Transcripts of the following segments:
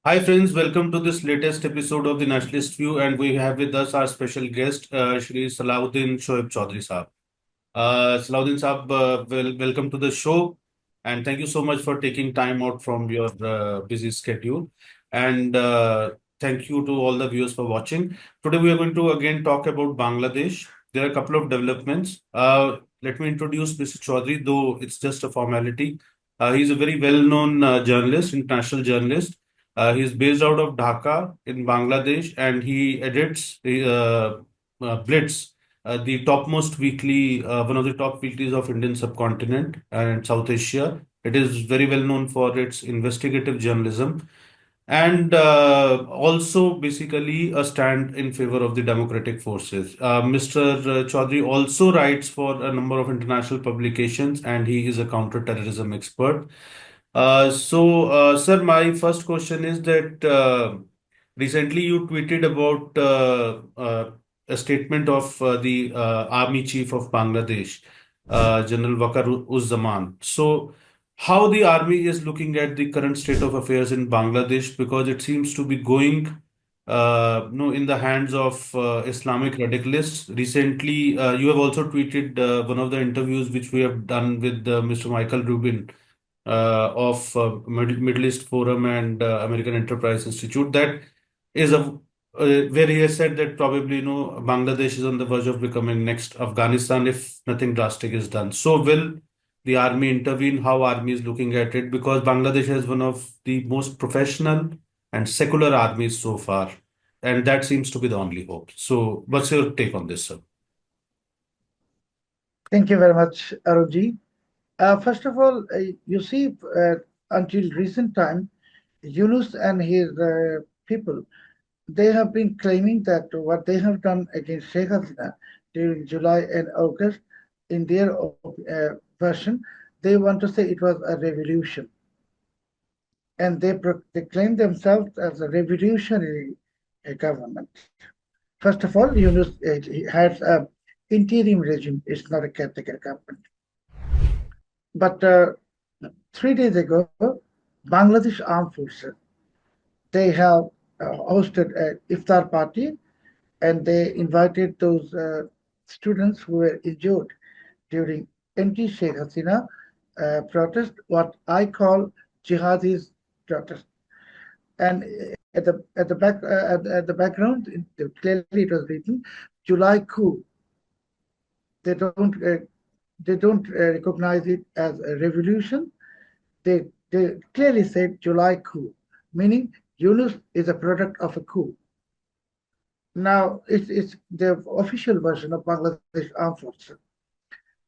Hi friends, welcome to this latest episode of the Nationalist View, and we have with us our special guest, Shri Salahuddin Shoaib Choudhury Saab. Salahuddin Saab, welcome to the show, and thank you so much for taking time out from your busy schedule. And thank you to all the viewers for watching. Today we are going to again talk about Bangladesh. There are a couple of developments. Let me introduce Mr. Choudhury, though it's just a formality. He's a very well-known journalist, international journalist. He's based out of Dhaka in Bangladesh, and he edits Blitz, the topmost weekly, one of the top weeklies of Indian subcontinent and South Asia. It is very well known for its investigative journalism and also basically a stand in favor of the democratic forces. Mr. Chaudhary also writes for a number of international publications, and he is a counter-terrorism expert. Sir, my first question is that recently you tweeted about a statement of the army chief of Bangladesh, General Waqar Uz Zaman. So, how the army is looking at the current state of affairs in Bangladesh, because it seems to be going in the hands of Islamic radicalists. Recently, you have also tweeted one of the interviews which we have done with Mr. Michael Rubin of Middle East Forum and American Enterprise Institute. That is where he has said that probably Bangladesh is on the verge of becoming next Afghanistan if nothing drastic is done. So will the army intervene? How army is looking at it? Because Bangladesh has one of the most professional and secular armies so far, and that seems to be the only hope. So what's your take on this, sir? Thank you very much, Arunji. First of all, you see, until recent time, Yunus and his people, they have been claiming that what they have done against Sheikh Hasina during July and August, in their version, they want to say it was a revolution. And they claim themselves as a revolutionary government. First of all, Yunus he has a interim regime. It's not a caretaker government. But 3 days ago, Bangladesh Armed Forces they have hosted an iftar party, and they invited those students who were injured during anti-Sheikh Hasina protest, what I call jihadist protest. And at the background, clearly it was written July coup. They don't recognize it as a revolution. They clearly said July coup, meaning Yunus is a product of a coup. Now it's the official version of Bangladesh Armed Forces,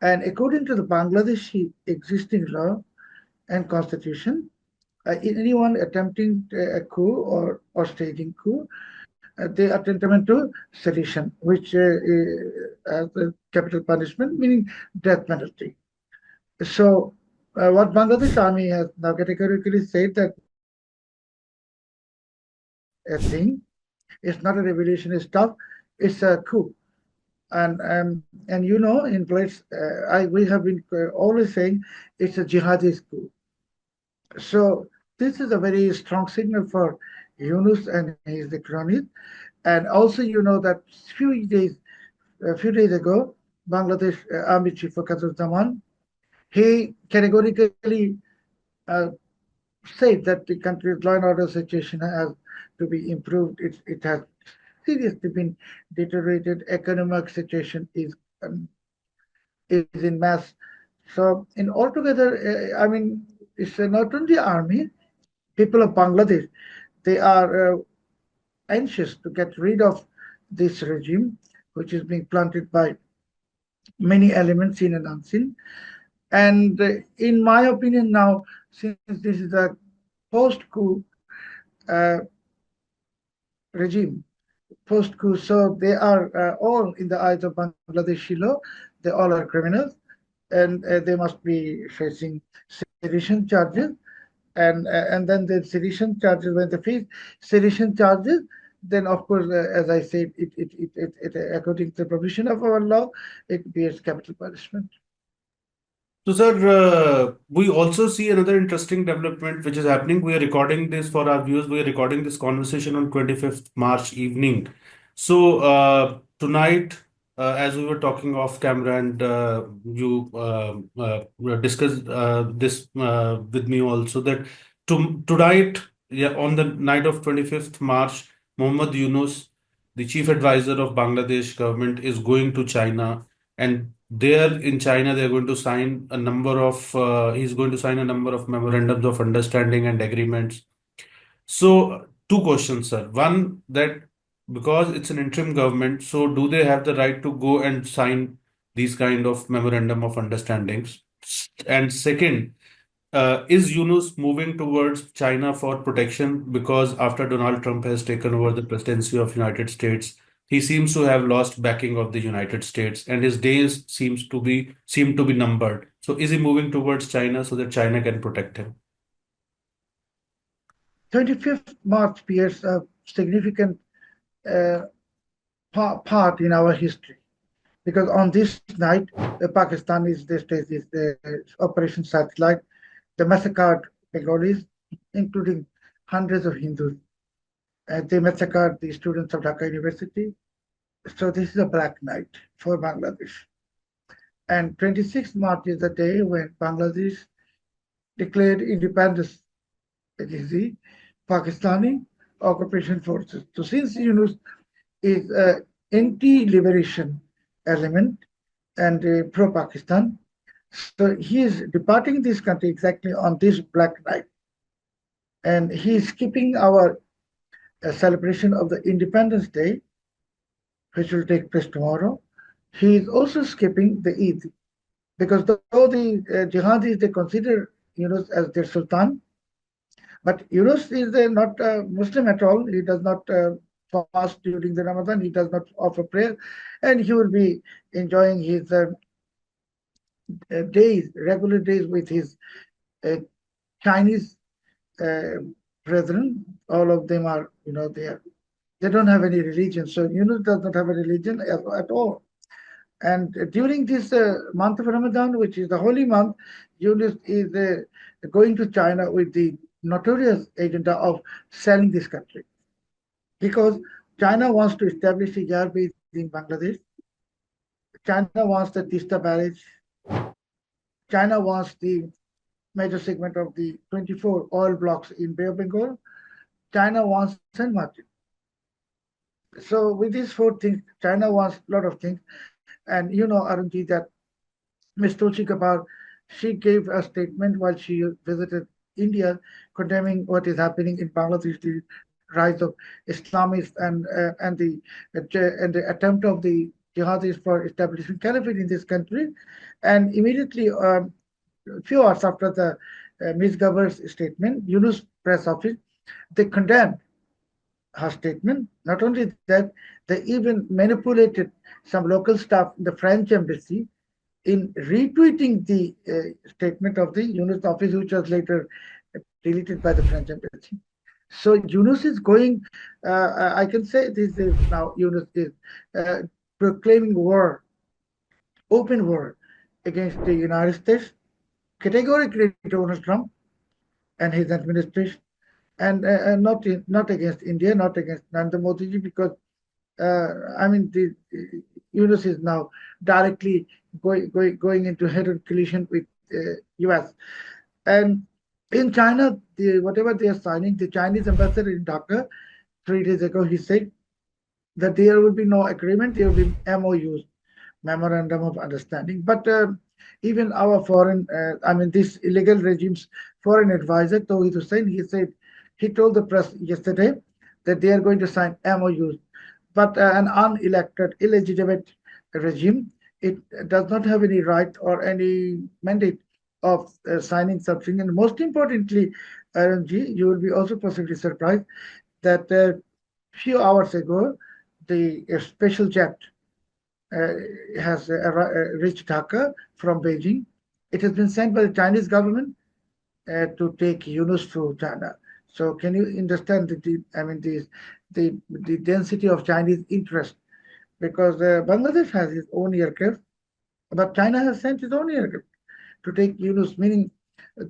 and according to the Bangladeshi existing law and constitution, anyone attempting a coup or staging coup, they are tantamount to sedition, which has a capital punishment, meaning death penalty. So, what Bangladesh Army has now categorically said that a thing, it's not a revolution, it's tough, it's a coup. And in Blitz, we have been always saying it's a jihadist coup. So this is a very strong signal for Yunus and his cronies. And also, that a few days ago, Bangladesh Army Chief Waqar Zaman, he categorically uh, said that the country's law and order situation has to be improved. It has seriously been deteriorated. Economic situation is in mass. So, in altogether, I mean, it's not only army. People of Bangladesh, they are anxious to get rid of this regime, which is being planted by many elements seen and unseen. And in my opinion, now, since this is a post-coup uh, regime, post-coup, so they are all in the eyes of Bangladeshi law. They all are criminals, and they must be facing sedition charges. And then the sedition charges, when they face sedition charges, then of course, as I said, according to the provision of our law, it bears capital punishment. So, sir, we also see another interesting development which is happening. We are recording this for our viewers. We are recording this conversation on 25th March evening. So, tonight, as we were talking off camera and you discussed this with me also, that tonight, yeah, on the night of 25th March, Muhammad Yunus, the chief advisor of Bangladesh government, is going to China, and there in China, they're going to sign a number of, he's going to sign a number of memorandums of understanding and agreements. So, two questions, sir. One, that because it's an interim government, so do they have the right to go and sign these kind of memorandum of understandings? And second, is Yunus moving towards China for protection? Because after Donald Trump has taken over the presidency of United States, he seems to have lost backing of the United States, and his days seem to be numbered. So is he moving towards China so that China can protect him? 25th March bears a significant uh, part in our history because on this night, the Pakistanis they staged this Operation Satellite. They massacred Bengalis, including hundreds of Hindus. They massacred the students of Dhaka University. So this is a black night for Bangladesh. And 26th March is the day when Bangladesh declared independence. It is the Pakistani occupation forces. So since Yunus is an anti-liberation element and pro-Pakistan, so he is departing this country exactly on this black night. And he is skipping our celebration of the Independence Day, which will take place tomorrow. He is also skipping the Eid because though the jihadis they consider Yunus as their sultan, but Yunus is not a Muslim at all. He does not fast during the Ramadan. He does not offer prayer, and he will be enjoying his days, regular days with his uh, Chinese uh, brethren. All of them are, they don't have any religion. So Yunus does not have a religion at all. And during this month of Ramadan, which is the holy month, Yunus is going to China with the notorious agenda of selling this country because China wants to establish a yard base in Bangladesh. China wants the Tista barrage. China wants the major segment of the 24 oil blocks in Bay of Bengal. China wants Saint Martin. So with these four things, China wants a lot of things. And you know, Arunji, that Ms. Tulsi Gabbard, she gave a statement while she visited India, condemning what is happening in Bangladesh, the rise of Islamists and the attempt of the jihadis for establishing caliphate in this country, and immediately, a few hours after the Ms. Gabbard's statement, Yunus press office they condemned her statement. Not only that, they even manipulated some local staff in the French embassy in retweeting the statement of the Yunus office, which was later deleted by the French embassy. So Yunus is going, I can say this is now Yunus is uh, proclaiming war, open war against the United States, categorically Donald Trump and his administration, and not against India, not against Narendra Modi, because I mean, Yunus is now directly going into head-on collision with U.S. And in China, whatever they are signing, the Chinese ambassador in Dhaka 3 days ago, he said that there will be no agreement, there will be MOUs, memorandum of understanding. But even our foreign, I mean, this illegal regime's foreign advisor, Tawhid Hussain, he said, he told the press yesterday that they are going to sign MOUs. But an unelected, illegitimate regime, it does not have any right or any mandate of signing something. And most importantly, RMG, you will be also possibly surprised that a few hours ago, the special jet uh, has reached Dhaka from Beijing. It has been sent by the Chinese government to take Yunus to China. So can you understand I mean, the density of Chinese interest? Because Bangladesh has its own aircraft, but China has sent its own aircraft to take Yunus, meaning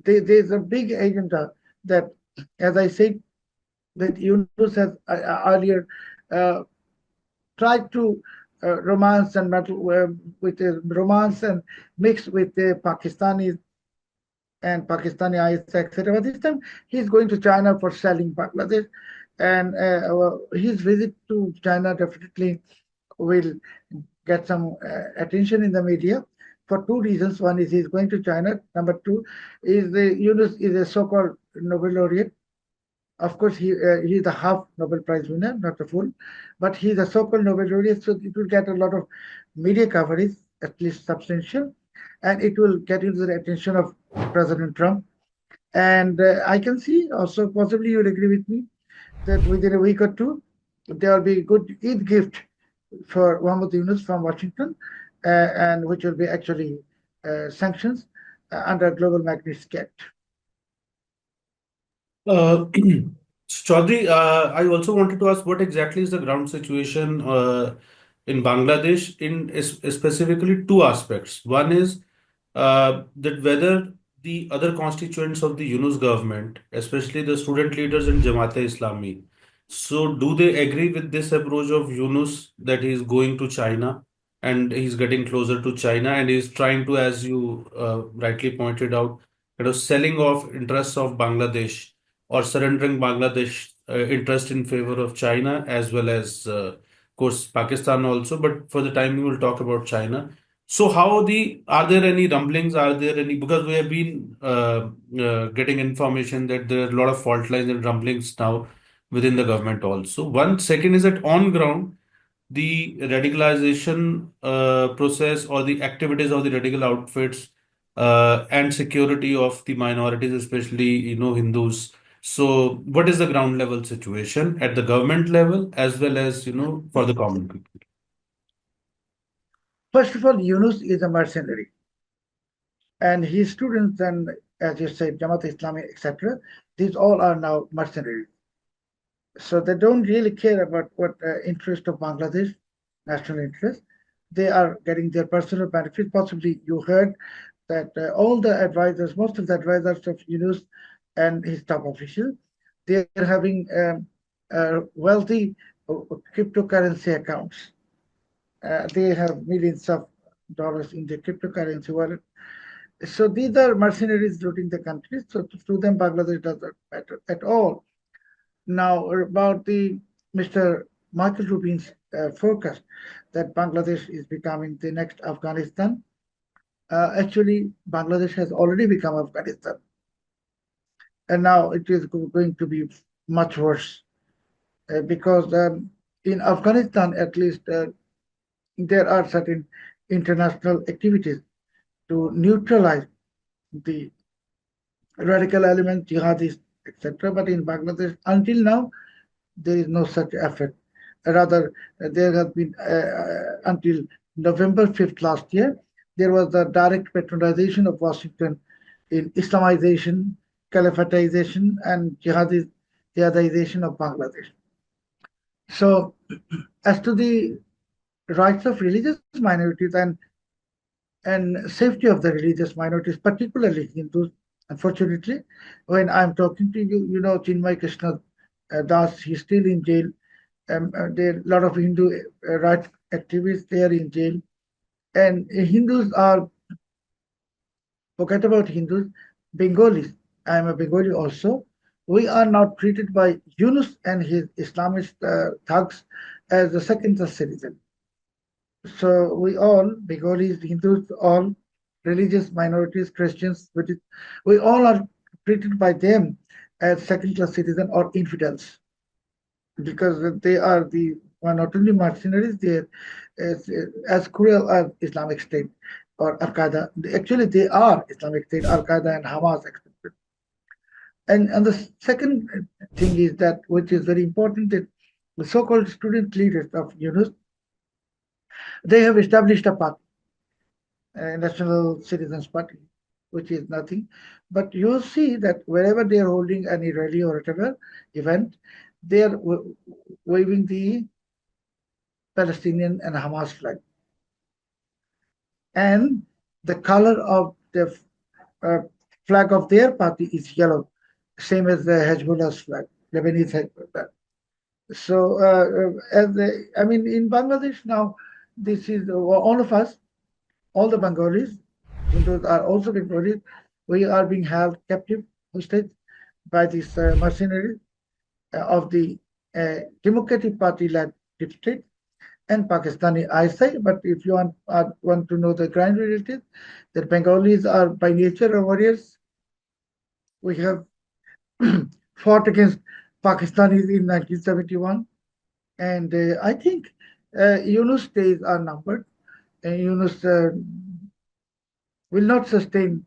there's a big agenda that, as I said, that Yunus has earlier uh, tried to romance and meddle with romance and mix with the Pakistanis and Pakistani IS, etc. But this time he's going to China for selling Bangladesh, and his visit to China definitely will get some attention in the media for two reasons. One is he's going to China. Number two is the Yunus is a so-called Nobel laureate. Of course, he's a half Nobel Prize winner, not a full, but he's a so-called Nobel laureate, so it will get a lot of media coverage, at least substantial, and it will get into the attention of President Trump. And I can see also, possibly you'll agree with me, that within a week or two, there will be a good Eid gift for Muhammad Yunus from Washington, and which will be actually sanctions under Global Magnitsky Act. Chaudhry, I also wanted to ask what exactly is the ground situation in Bangladesh in specifically two aspects. One is that whether the other constituents of the Yunus government, especially the student leaders in Jamaat-e-Islami, so do they agree with this approach of Yunus that he is going to China and he's getting closer to China and he's trying to, as you rightly pointed out, selling off interests of Bangladesh or surrendering Bangladesh interest in favor of China as well as, of course, Pakistan also. But for the time, we will talk about China. So, are there any rumblings? Are there any, because we have been getting information that there are a lot of fault lines and rumblings now within the government also. One second is that on ground, the radicalization process or the activities of the radical outfits and security of the minorities, especially Hindus. So, what is the ground level situation at the government level as well as for the common people? First of all, Yunus is a mercenary, and his students, and as you said, Jamaat Islami, etc., these all are now mercenaries. So they don't really care about what interest of Bangladesh, national interest. They are getting their personal benefit. Possibly you heard that all the advisors, most of the advisors of Yunus and his top officials, they are having wealthy cryptocurrency accounts. They have millions of dollars in the cryptocurrency wallet. So these are mercenaries looting the country. So to them, Bangladesh doesn't matter at all. Now, about the Mr. Michael Rubin's forecast that Bangladesh is becoming the next Afghanistan. Actually, Bangladesh has already become Afghanistan, and now it is going to be much worse because in Afghanistan, at least, there are certain international activities to neutralize the radical elements, jihadists, etc. But in Bangladesh, until now, there is no such effort. Rather, there has been until November 5th last year, there was the direct patronization of Washington in Islamization, Califatization, and jihadization of Bangladesh. So, as to the rights of religious minorities and safety of the religious minorities, particularly Hindus, unfortunately, when I'm talking to you, you know, Chinmay Krishna Das, he's still in jail. There are a lot of Hindu rights activists there in jail. And Hindus are, forget about Hindus, Bengalis. I am a Bengali also. We are now treated by Yunus and his Islamist thugs as a second-class citizen. So we all, Bengalis, Hindus, all religious minorities, Christians, we all are treated by them as second-class citizen or infidels, because they are the not only mercenaries, they are as cruel as Islamic State or Al Qaeda. Actually, they are Islamic State, Al Qaeda, and Hamas, etc. And the second thing is that, which is very important, that the so-called student leaders of Yunus, they have established a party, a National Citizens Party, which is nothing. But you see that wherever they are holding any rally or whatever event, they are waving the Palestinian and Hamas flag. And the color of the uh, flag of their party is yellow, same as the Hezbollah's flag, Lebanese Hezbollah. So, I mean, in Bangladesh now, this is all of us, all the Bengalis, Hindus are also Bengalis. We are being held captive, hostage by this mercenary of the Democratic Party-led deep state and Pakistani ISI. But if you want to know the grand realities, that Bengalis are by nature warriors. We have fought against Pakistanis in 1971, and I think Yunus days are numbered. And Yunus will not sustain.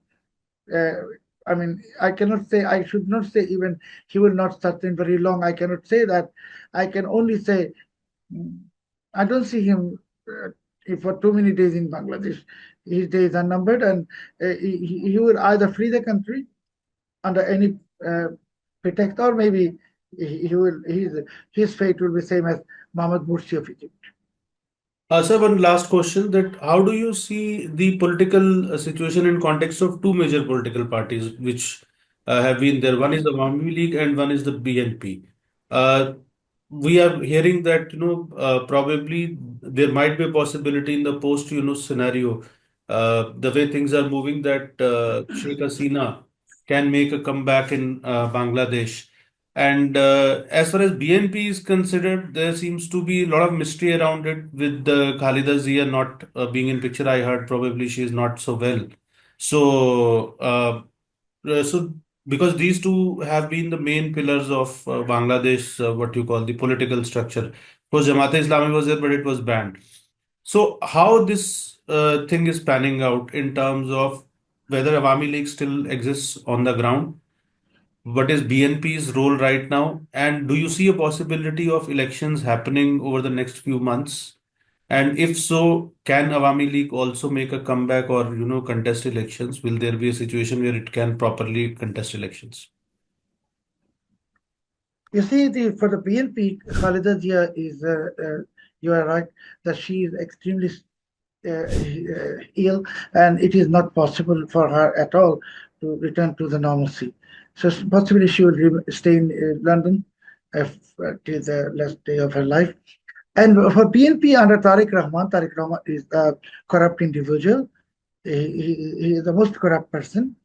Uh, I mean, I cannot say. I should not say even he will not sustain very long. I cannot say that. I can only say I don't see him for too many days in Bangladesh. His days are numbered, and he will either flee the country under any uh, pretext, or maybe he will his fate will be same as Muhammad Mursi of Egypt. Sir, one last question that how do you see the political situation in context of two major political parties which have been there? One is the Awami League and one is the BNP. Uh, we are hearing that probably there might be a possibility in the post scenario, the way things are moving, that Sheikh Hasina can make a comeback in Bangladesh. And as far as BNP is considered, there seems to be a lot of mystery around it with Khalida Zia not being in picture. I heard probably she is not so well. So, so because these two have been the main pillars of Bangladesh, what you call the political structure. Of course, Jamaat-e-Islami was there, but it was banned. So, how this thing is panning out in terms of whether Awami League still exists on the ground? What is BNP's role right now? And do you see a possibility of elections happening over the next few months? And if so, can Awami League also make a comeback or, contest elections? Will there be a situation where it can properly contest elections? You see, for the BNP, Khalida Zia is, you are right, that she is extremely ill, and it is not possible for her at all to return to the normalcy. So possibly she will stay in London till the last day of her life. And for BNP under Tariq Rahman is a corrupt individual. He is the most corrupt person,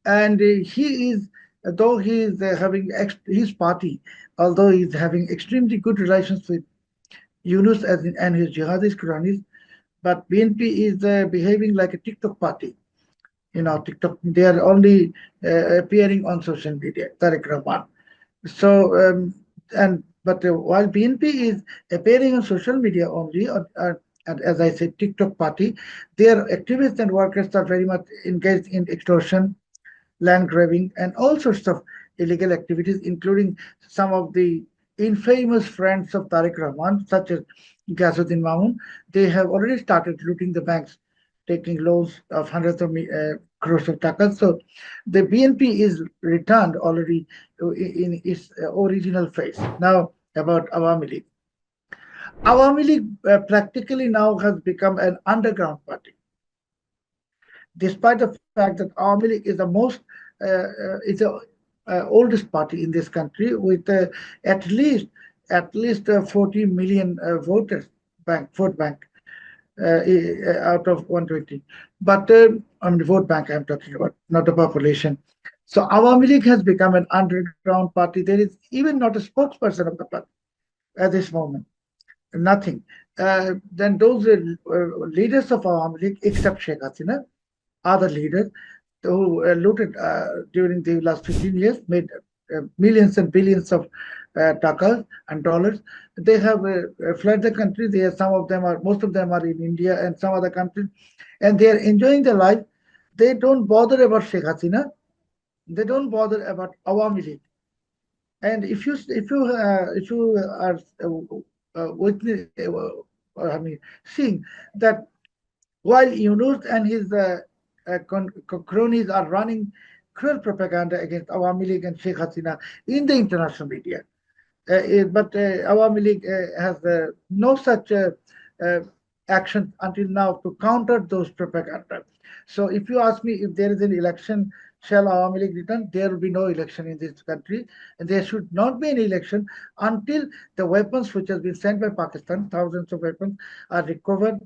and he is, though he is having his party, although he is having extremely good relations with Yunus and his jihadist cronies, but BNP is behaving like a TikTok party. You know, TikTok, they are only appearing on social media, Tariq Rahman. So, and but while BNP is appearing on social media only, and as I said, TikTok party, their activists and workers are very much engaged in extortion, land grabbing, and all sorts of illegal activities, including some of the infamous friends of Tariq Rahman, such as Ghasuddin Mamun. They have already started looting the banks, taking loans of hundreds of crores of takas. So the BNP is returned already in its original phase. Now about Awami League. Awami League practically now has become an underground party, despite the fact that Awami League is the most is the oldest party in this country with at least 40 million voters vote bank out of 120. But I mean, vote bank I'm talking about, not the population. So Awami League has become an underground party. There is even not a spokesperson of the party at this moment. Nothing. Then those leaders of Awami League, except Sheikh Hasina, other leaders who looted during the last 15 years, made millions and billions of takas and dollars. They have fled the country. Some of them are, most of them are in India and some other countries, and they are enjoying their life. They don't bother about Sheikh Hasina. They don't bother about Awami League. And if you are witness, I mean, seeing that while Yunus and his cronies are running cruel propaganda against Awami League and Sheikh Hasina in the international media. But Awami League has no such action until now to counter those propaganda. So if you ask me if there is an election, shall Awami League return? There will be no election in this country, and there should not be an election until the weapons which has been sent by Pakistan, thousands of weapons, are recovered,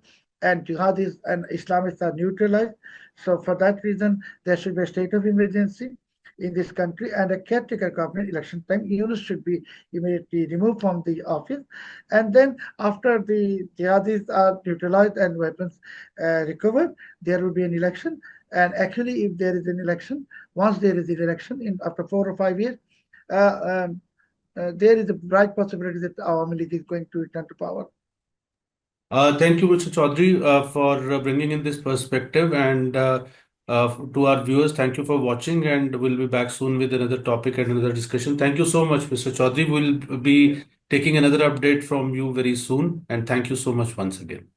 and jihadis and Islamists are neutralized. So for that reason, there should be a state of emergency in this country and a caretaker government election time. Yunus should be immediately removed from the office. And then after the jihadis are neutralized and weapons recovered, there will be an election. And actually, if there is an election, once there is an election in after 4 or 5 years, uh, um, there is a bright possibility that Awami League is going to return to power. Thank you, Mr. Chaudhary, for bringing in this perspective. And to our viewers, thank you for watching. And we'll be back soon with another topic and another discussion. Thank you so much, Mr. Chaudhary. We'll be taking another update from you very soon. And thank you so much once again.